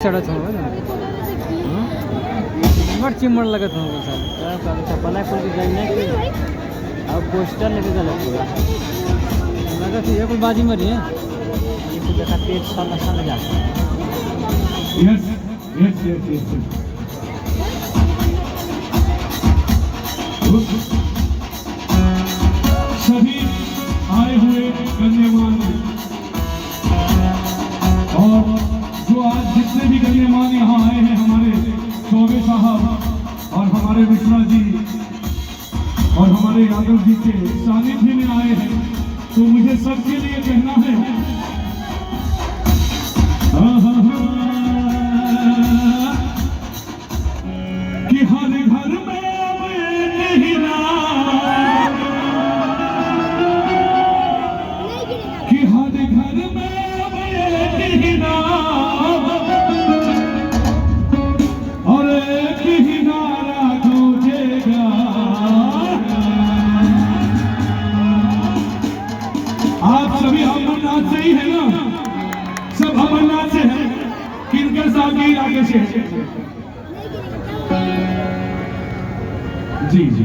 चढ़त हो मर चिमड़ लगत हो साल चप्पला खोल के जाई नहीं और पोस्टर लेके चला पूरा लगत है कोई बाजी मरी है ये तो देखा पेट साल साल जा यस यस यस यस सभी आए हुए गण्यमान और जो आज जितने भी गण्यमान यहाँ आए हैं हमारे चौबे साहब और हमारे मिश्रा जी और हमारे यादव जी के सानिध्य में आए हैं, तो मुझे सबके लिए कहना है कि हर घर में अब एक ही नाम, कि हर घर में अब एक ही नाम और एक ही नारा गूंजेगा। आप सभी अमरनाथ से ही है ना, सब अमरनाथ से हैं, किनकर साहब के इलाके से? जी जी